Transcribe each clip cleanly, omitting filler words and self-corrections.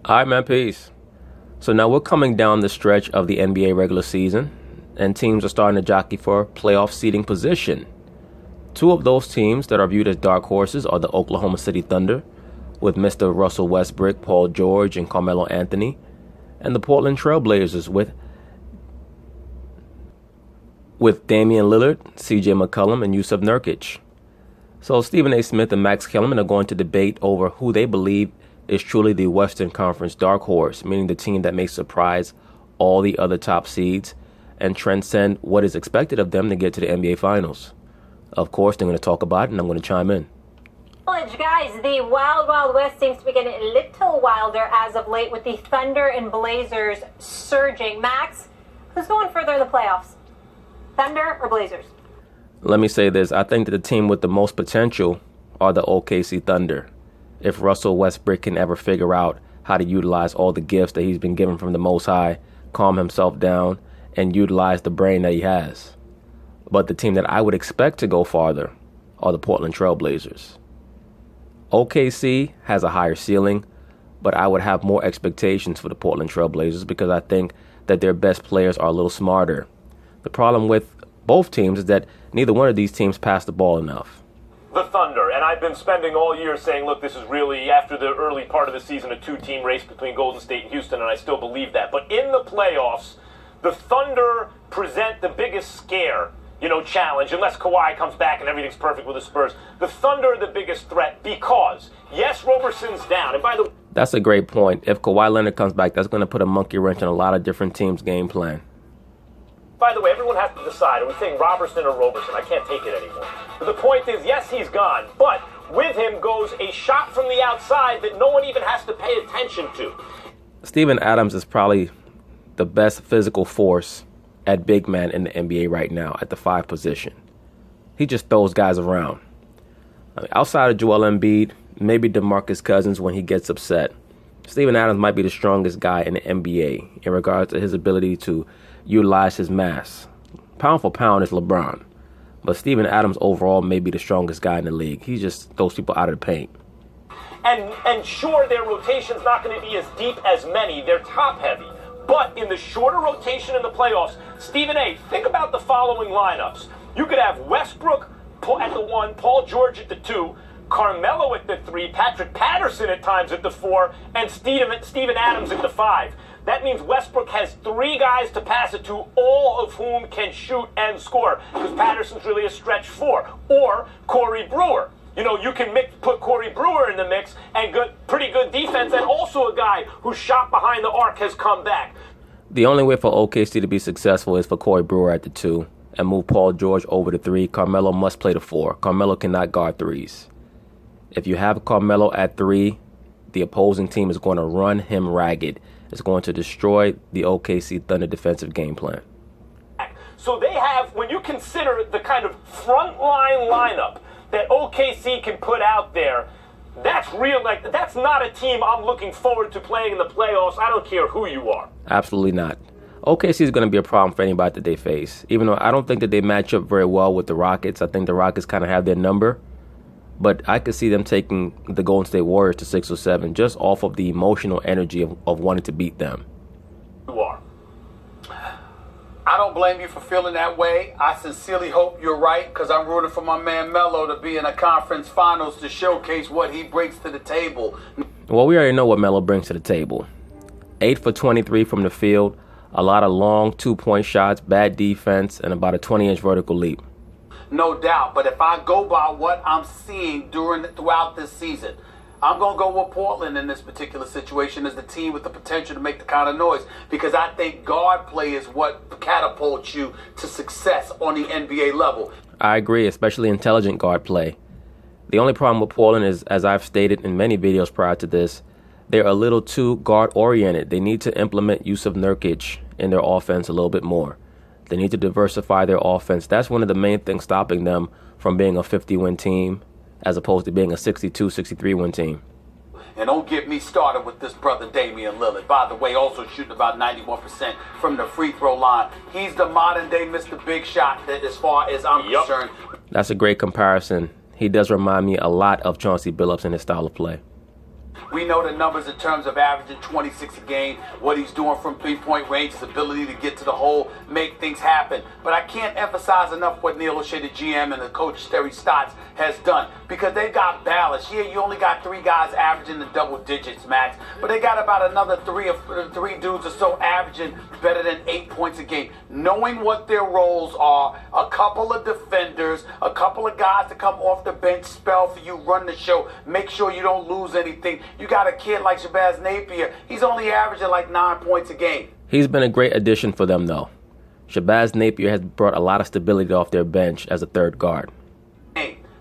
All right, man, peace. So now we're coming down the stretch of the NBA regular season, and teams are starting to jockey for playoff seeding position. Two of those teams that are viewed as dark horses are the Oklahoma City Thunder, with Mr. Russell Westbrook, Paul George, and Carmelo Anthony, and the Portland Trail Blazers with Damian Lillard, C.J. McCollum, and Yusuf Nurkic. So Stephen A. Smith and Max Kellerman are going to debate over who they believe is truly the Western Conference dark horse, meaning the team that may surprise all the other top seeds and transcend what is expected of them to get to the NBA Finals. Of course, they're going to talk about it, and I'm going to chime in. Guys, the Wild Wild West seems to be getting a little wilder as of late, with the Thunder and Blazers surging. Max, who's going further in the playoffs? Thunder or Blazers? Let me say this. I think that the team with the most potential are the OKC Thunder. If Russell Westbrook can ever figure out how to utilize all the gifts that he's been given from the Most High, calm himself down, and utilize the brain that he has. But the team that I would expect to go farther are the Portland Trail Blazers. OKC has a higher ceiling, but I would have more expectations for the Portland Trail Blazers because I think that their best players are a little smarter. The problem with both teams is that neither one of these teams pass the ball enough. The Thunder, and I've been spending all year saying, look, this is really, after the early part of the season, a two-team race between Golden State and Houston, and I still believe that. But in the playoffs, the Thunder present the biggest scare, challenge, unless Kawhi comes back and everything's perfect with the Spurs. The Thunder are the biggest threat because, yes, Roberson's down. And by the way, that's a great point. If Kawhi Leonard comes back, that's going to put a monkey wrench in a lot of different teams' game plan. By the way, everyone has to decide. Are we saying Robertson or Roberson? I can't take it anymore. But the point is, yes, he's gone, but with him goes a shot from the outside that no one even has to pay attention to. Steven Adams is probably the best physical force at big man in the NBA right now at the 5 position. He just throws guys around. Outside of Joel Embiid, maybe DeMarcus Cousins when he gets upset, Steven Adams might be the strongest guy in the NBA in regards to his ability to utilize his mass. Pound for pound is LeBron, but Steven Adams overall may be the strongest guy in the league. He just throws people out of the paint. And sure, their rotation's not going to be as deep as many. They're top heavy. But in the shorter rotation in the playoffs, Stephen A., think about the following lineups. You could have Westbrook at the 1, Paul George at the 2, Carmelo at the 3, Patrick Patterson at times at the 4, and Steven Adams at the 5. That means Westbrook has 3 guys to pass it to, all of whom can shoot and score, because Patterson's really a stretch 4. Or Corey Brewer. You can put Corey Brewer in the mix and pretty good defense, and also a guy who shot behind the arc has come back. The only way for OKC to be successful is for Corey Brewer at the 2 and move Paul George over to 3. Carmelo must play the 4. Carmelo cannot guard threes. If you have Carmelo at 3, the opposing team is going to run him ragged. It's going to destroy the OKC Thunder defensive game plan. So they have, when you consider the kind of frontline lineup that OKC can put out there, that's real. That's not a team I'm looking forward to playing in the playoffs. I don't care who you are. Absolutely not. OKC is going to be a problem for anybody that they face. Even though I don't think that they match up very well with the Rockets. I think the Rockets kind of have their number. But I could see them taking the Golden State Warriors to 6 or 7 just off of the emotional energy of wanting to beat them. You are. I don't blame you for feeling that way. I sincerely hope you're right, because I'm rooting for my man Melo to be in a conference finals to showcase what he brings to the table. Well, we already know what Melo brings to the table. 8 for 23 from the field, a lot of long 2-point shots, bad defense, and about a 20-inch vertical leap. No doubt, but if I go by what I'm seeing throughout this season, I'm going to go with Portland in this particular situation as the team with the potential to make the kind of noise, because I think guard play is what catapults you to success on the NBA level. I agree, especially intelligent guard play. The only problem with Portland is, as I've stated in many videos prior to this, they're a little too guard-oriented. They need to implement Yusuf Nurkic in their offense a little bit more. They need to diversify their offense. That's one of the main things stopping them from being a 50-win team as opposed to being a 62, 63-win team. And don't get me started with this brother Damian Lillard. By the way, also shooting about 91% from the free throw line. He's the modern-day Mr. Big Shot as far as I'm concerned. That's a great comparison. He does remind me a lot of Chauncey Billups in his style of play. We know the numbers in terms of averaging 26 a game, what he's doing from three-point range, his ability to get to the hole, make things happen. But I can't emphasize enough what Neil O'Shea, the GM, and the coach, Terry Stotts, has done. Because they've got balance. Yeah, you only got 3 guys averaging the double digits, Max. But they got about another three dudes or so averaging better than 8 points a game. Knowing what their roles are, a couple of defenders, a couple of guys to come off the bench, spell for you, run the show, make sure you don't lose anything. You got a kid like Shabazz Napier. He's only averaging like 9 points a game. He's been a great addition for them, though. Shabazz Napier has brought a lot of stability off their bench as a third guard.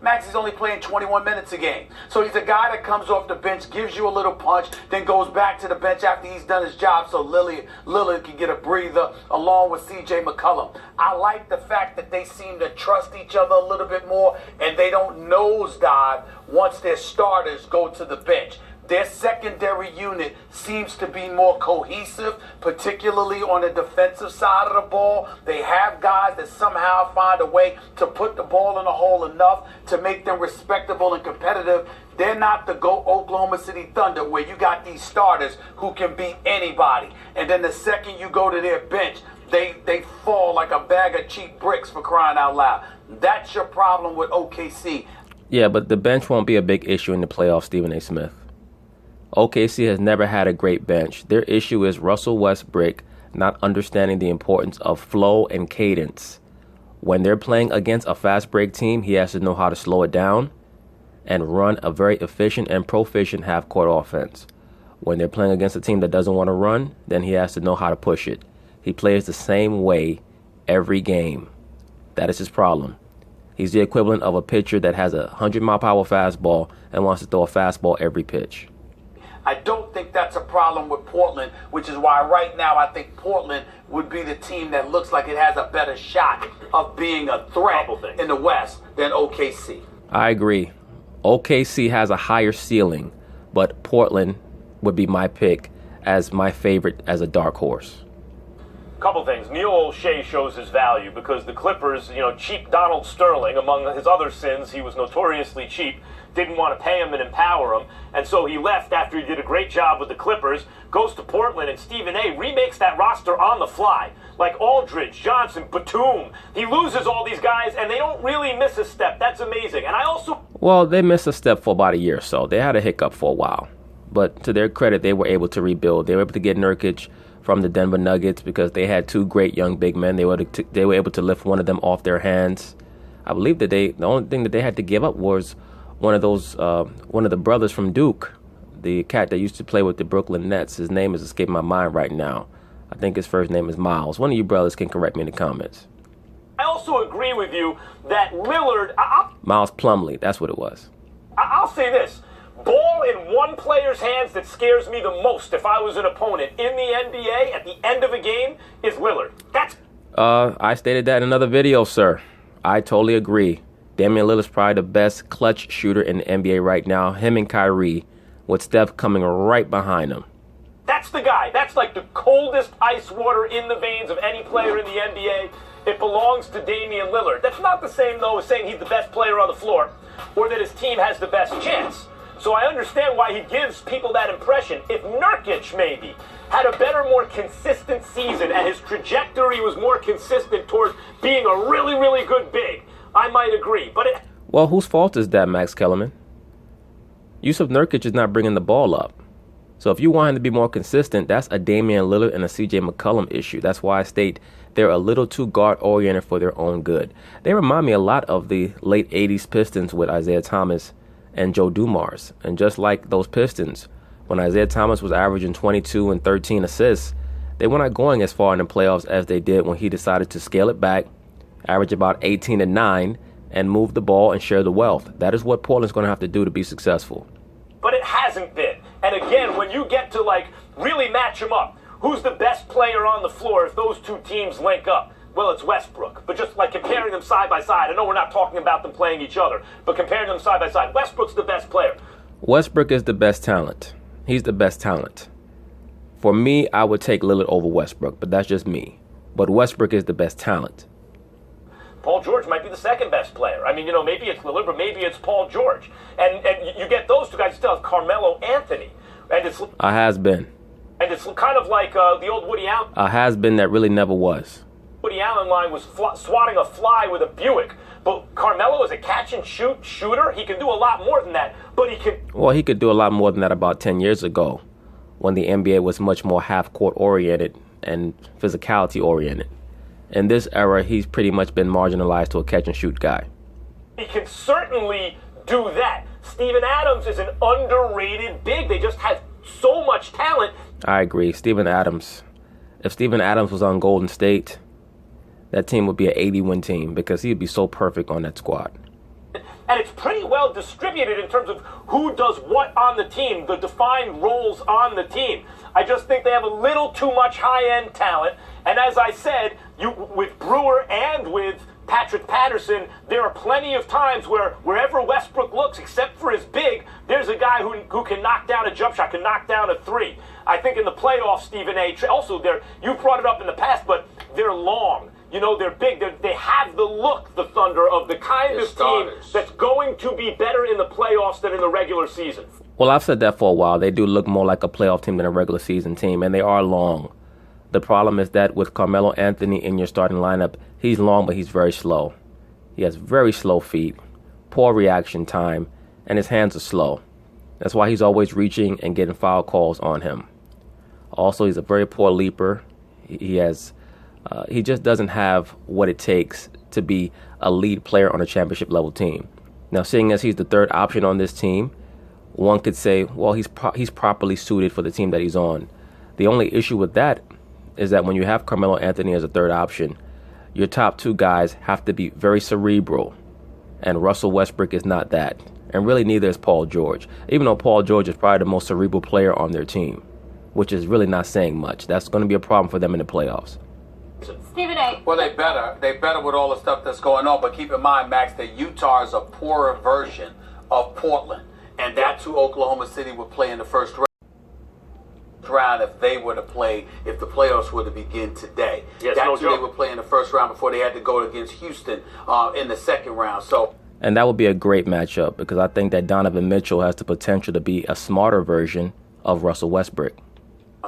Max is only playing 21 minutes a game. So he's a guy that comes off the bench, gives you a little punch, then goes back to the bench after he's done his job so Lillard can get a breather along with C.J. McCollum. I like the fact that they seem to trust each other a little bit more and they don't nosedive once their starters go to the bench. Their secondary unit seems to be more cohesive, particularly on the defensive side of the ball. They have guys that somehow find a way to put the ball in the hole enough to make them respectable and competitive. They're not the Oklahoma City Thunder where you got these starters who can beat anybody. And then the second you go to their bench, they fall like a bag of cheap bricks, for crying out loud. That's your problem with OKC. Yeah, but the bench won't be a big issue in the playoffs, Stephen A. Smith. OKC has never had a great bench. Their issue is Russell Westbrook not understanding the importance of flow and cadence. When they're playing against a fast break team, he has to know how to slow it down and run a very efficient and proficient half-court offense. When they're playing against a team that doesn't want to run, then he has to know how to push it. He plays the same way every game. That is his problem. He's the equivalent of a pitcher that has a 100-mile-per-hour fastball and wants to throw a fastball every pitch. I don't think that's a problem with Portland, which is why right now I think Portland would be the team that looks like it has a better shot of being a threat in the West than OKC. I agree. OKC has a higher ceiling, but Portland would be my pick as my favorite as a dark horse. Couple things. Neil O'Shea shows his value because the Clippers, cheap Donald Sterling, among his other sins, he was notoriously cheap, didn't want to pay him and empower him, and so he left after he did a great job with the Clippers, goes to Portland, and Stephen A. remakes that roster on the fly. Like Aldridge, Johnson, Batum. He loses all these guys, and they don't really miss a step. That's amazing. And I also... Well, they missed a step for about a year or so. They had a hiccup for a while. But to their credit, they were able to rebuild. They were able to get Nurkic from the Denver Nuggets because they had 2 great young big men. They were able to lift one of them off their hands. I believe that the only thing that they had to give up was one of the brothers from Duke, the cat that used to play with the Brooklyn Nets. His name is escaping my mind right now. I think his first name is Miles. One of you brothers can correct me in the comments. I also agree with you that Lillard... Miles Plumlee, that's what it was. I'll say this. Ball in one player's hands that scares me the most if I was an opponent in the NBA at the end of a game is Lillard. I stated that in another video, sir. I totally agree. Damian Lillard's probably the best clutch shooter in the NBA right now. Him and Kyrie, with Steph coming right behind him. That's the guy. That's like the coldest ice water in the veins of any player in the NBA. It belongs to Damian Lillard. That's not the same, though, as saying he's the best player on the floor or that his team has the best chance. So I understand why he gives people that impression. If Nurkic, maybe, had a better, more consistent season and his trajectory was more consistent towards being a really, really good big, I might agree. Well, whose fault is that, Max Kellerman? Yusuf Nurkic is not bringing the ball up. So if you want him to be more consistent, that's a Damian Lillard and a C.J. McCollum issue. That's why I state they're a little too guard-oriented for their own good. They remind me a lot of the late 80s Pistons with Isaiah Thomas and Joe Dumars. And just like those Pistons, when Isaiah Thomas was averaging 22 and 13 assists, they were not going as far in the playoffs as they did when he decided to scale it back, average about 18 and 9, and move the ball and share the wealth. That is what Portland's going to have to do to be successful. But it hasn't been. And again, when you get to really match them up, who's the best player on the floor if those two teams link up? Well, it's Westbrook. But just comparing them side by side, I know we're not talking about them playing each other, but comparing them side by side, Westbrook's the best player. Westbrook is the best talent. He's the best talent. For me, I would take Lillard over Westbrook, but that's just me. But Westbrook is the best talent. Paul George might be the second best player. I mean, maybe it's Lillard, but maybe it's Paul George. And you get those two guys. You still have Carmelo Anthony. And it's a has-been. And it's kind of like the old Woody Allen. A has-been that really never was. Woody Allen line was swatting a fly with a Buick. But Carmelo is a catch-and-shoot shooter. He can do a lot more than that. But he can... Well, he could do a lot more than that about 10 years ago, when the NBA was much more half-court oriented and physicality oriented. In this era, he's pretty much been marginalized to a catch-and-shoot guy. He can certainly do that. Steven Adams is an underrated big. They just have so much talent. I agree. Steven Adams. If Steven Adams was on Golden State, that team would be an 80-win team because he would be so perfect on that squad. And it's pretty well distributed in terms of who does what on the team, the defined roles on the team. I just think they have a little too much high-end talent. And as I said, with Brewer and with Patrick Patterson, there are plenty of times where wherever Westbrook looks, except for his big, there's a guy who can knock down a jump shot, can knock down a three. I think in the playoffs, Stephen A., also you brought it up in the past, but they're long. They're big. They have the look, the Thunder, of the kind of team that's going to be better in the playoffs than in the regular season. Well, I've said that for a while. They do look more like a playoff team than a regular season team, and they are long. The problem is that with Carmelo Anthony in your starting lineup, he's long, but he's very slow. He has very slow feet, poor reaction time, and his hands are slow. That's why he's always reaching and getting foul calls on him. Also, he's a very poor leaper. He just doesn't have what it takes to be a lead player on a championship level team. Now, seeing as he's the third option on this team, one could say, well, he's properly suited for the team that he's on. The only issue with that is that when you have Carmelo Anthony as a third option, your top two guys have to be very cerebral, and Russell Westbrook is not that. And really neither is Paul George, even though Paul George is probably the most cerebral player on their team, which is really not saying much. That's going to be a problem for them in the playoffs. Stephen A. Well, they better with all the stuff that's going on. But keep in mind, Max, that Utah is a poorer version of Portland, and that's who Oklahoma City would play in the first round if they were to play, if the playoffs were to begin today. Yes, that's who they would play in the first round before they had to go against Houston in the second round. And that would be a great matchup because I think that Donovan Mitchell has the potential to be a smarter version of Russell Westbrook.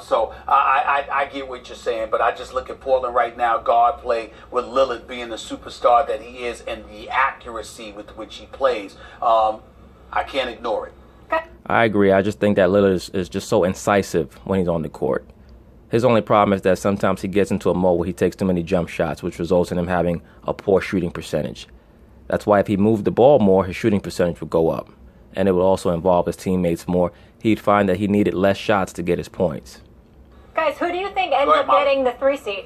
So I get what you're saying, but I just look at Portland right now, guard play, with Lillard being the superstar that he is and the accuracy with which he plays. I can't ignore it. I agree. I just think that Lillard is just so incisive when he's on the court. His only problem is that sometimes he gets into a mode where he takes too many jump shots, which results in him having a poor shooting percentage. That's why if he moved the ball more, his shooting percentage would go up. And it would also involve his teammates more. He'd find that he needed less shots to get his points. Guys, who do you think ends up getting the 3 seed?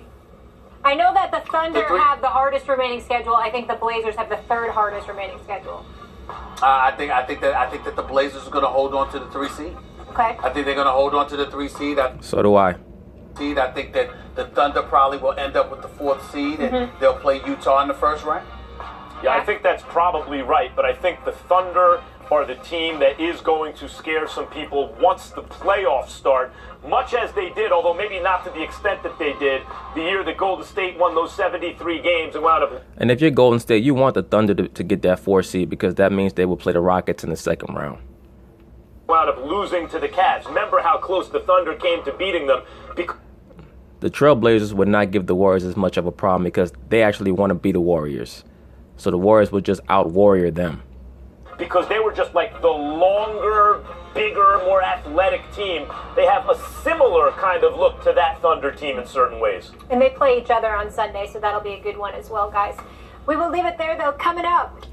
I know that the Thunder have the hardest remaining schedule. I think the Blazers have the third hardest remaining schedule. I think that the Blazers are going to hold on to the 3 seed. Okay. I think they're going to hold on to the 3 seed. So do I. I think that the Thunder probably will end up with the 4th seed, and they'll play Utah in the first round. Yeah, I think that's probably right, but I think the Thunder are the team that is going to scare some people once the playoffs start, much as they did, although maybe not to the extent that they did the year that Golden State won those 73 games and wound up. And if you're Golden State, you want the Thunder to get that 4 seed because that means they will play the Rockets in the second round. Wound up losing to the Cavs. Remember how close the Thunder came to beating them. The Trailblazers would not give the Warriors as much of a problem because they actually want to be the Warriors. So the Warriors would just out-warrior them. Because they were just like the longer, bigger, more athletic team. They have a similar kind of look to that Thunder team in certain ways. And they play each other on Sunday, so that'll be a good one as well, guys. We will leave it there, though, coming up.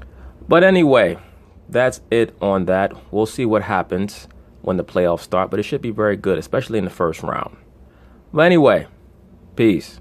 But anyway, that's it on that. We'll see what happens when the playoffs start, but it should be very good, especially in the first round. But anyway, peace.